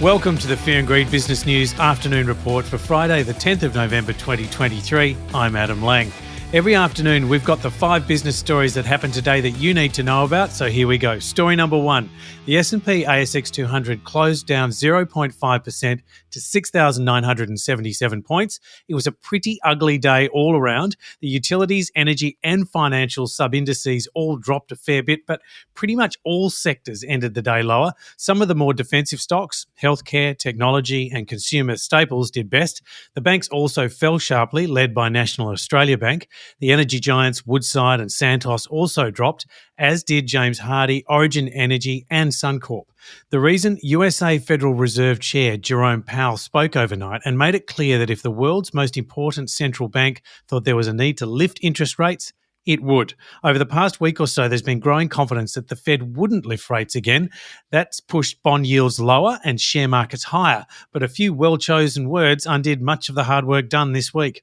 Welcome to the Fear and Greed Business News Afternoon Report for Friday, the 10th of November 2023. I'm Adam Lang. Every afternoon, we've got the 5 business stories that happened today that you need to know about, so here we go. Story number 1. The S&P ASX 200 closed down 0.5% to 6,977 points. It was a pretty ugly day all around. The utilities, energy and financial sub-indices all dropped a fair bit, but pretty much all sectors ended the day lower. Some of the more defensive stocks, healthcare, technology and consumer staples did best. The banks also fell sharply, led by National Australia Bank. The energy giants Woodside and Santos also dropped, as did James Hardie, Origin Energy and Suncorp. The reason USA Federal Reserve Chair Jerome Powell spoke overnight and made it clear that if the world's most important central bank thought there was a need to lift interest rates, it would. Over the past week or so, there's been growing confidence that the Fed wouldn't lift rates again. That's pushed bond yields lower and share markets higher, but a few well-chosen words undid much of the hard work done this week.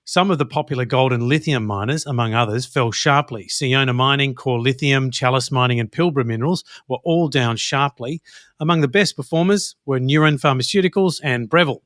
Some of the popular gold and lithium miners, among others, fell sharply. Siona Mining, Core Lithium, Chalice Mining and Pilbara Minerals were all down sharply. Among the best performers were Neuron Pharmaceuticals and Breville.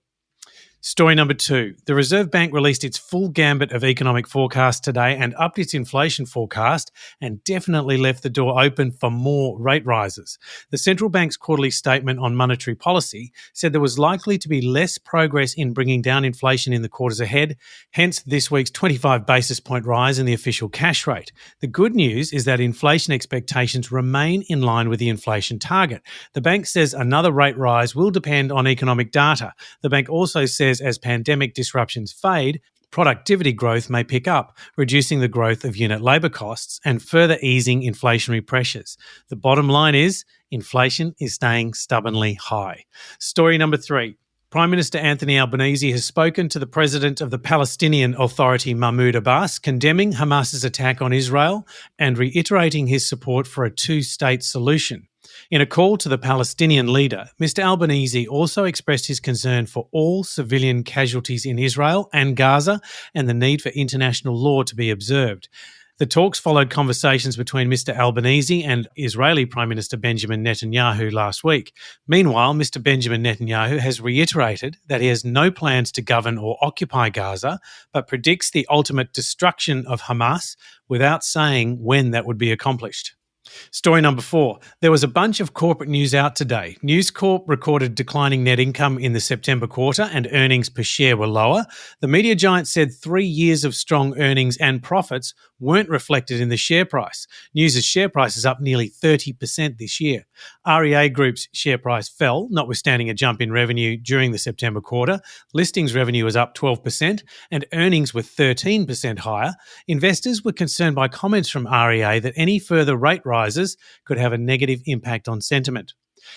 Story number 2. The Reserve Bank released its full gambit of economic forecasts today and upped its inflation forecast and definitely left the door open for more rate rises. The central bank's quarterly statement on monetary policy said there was likely to be less progress in bringing down inflation in the quarters ahead, hence this week's 25 basis point rise in the official cash rate. The good news is that inflation expectations remain in line with the inflation target. The bank says another rate rise will depend on economic data. The bank also says as pandemic disruptions fade, productivity growth may pick up, reducing the growth of unit labour costs and further easing inflationary pressures. The bottom line is inflation is staying stubbornly high. Story number 3. Prime Minister Anthony Albanese has spoken to the President of the Palestinian Authority, Mahmoud Abbas, condemning Hamas's attack on Israel and reiterating his support for a two-state solution. In a call to the Palestinian leader, Mr Albanese also expressed his concern for all civilian casualties in Israel and Gaza and the need for international law to be observed. The talks followed conversations between Mr Albanese and Israeli Prime Minister Benjamin Netanyahu last week. Meanwhile, Mr Benjamin Netanyahu has reiterated that he has no plans to govern or occupy Gaza, but predicts the ultimate destruction of Hamas without saying when that would be accomplished. Story number 4. There was a bunch of corporate news out today. News Corp recorded declining net income in the September quarter and earnings per share were lower. The media giant said 3 years of strong earnings and profits weren't reflected in the share price. News's share price is up nearly 30% this year. REA Group's share price fell, notwithstanding a jump in revenue during the September quarter. Listings revenue was up 12% and earnings were 13% higher. Investors were concerned by comments from REA that any further rate rises could have a negative impact on sentiment.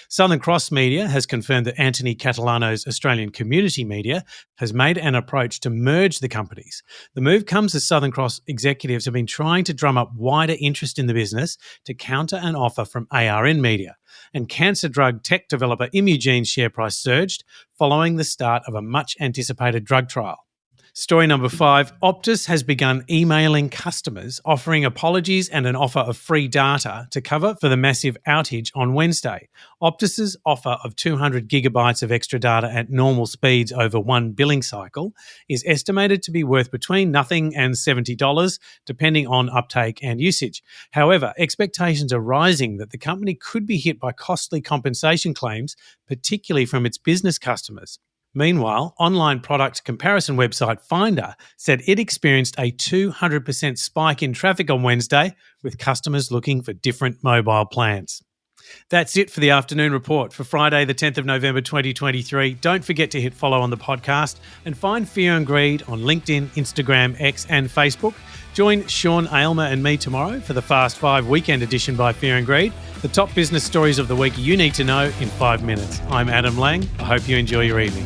Southern Cross Media has confirmed that Anthony Catalano's Australian Community Media has made an approach to merge the companies. The move comes as Southern Cross executives have been trying to drum up wider interest in the business to counter an offer from ARN Media. And cancer drug tech developer Immugene's share price surged following the start of a much-anticipated drug trial. Story number 5, Optus has begun emailing customers offering apologies and an offer of free data to cover for the massive outage on Wednesday. Optus's offer of 200 gigabytes of extra data at normal speeds over one billing cycle is estimated to be worth between nothing and $70, depending on uptake and usage. However, expectations are rising that the company could be hit by costly compensation claims, particularly from its business customers. Meanwhile, online product comparison website Finder said it experienced a 200% spike in traffic on Wednesday, with customers looking for different mobile plans. That's it for the afternoon report for Friday, the 10th of November 2023. Don't forget to hit follow on the podcast and find Fear and Greed on LinkedIn, Instagram, X and Facebook. Join Sean, Aylmer and me tomorrow for the Fast 5 weekend edition by Fear and Greed. The top business stories of the week you need to know in 5 minutes. I'm Adam Lang. I hope you enjoy your evening.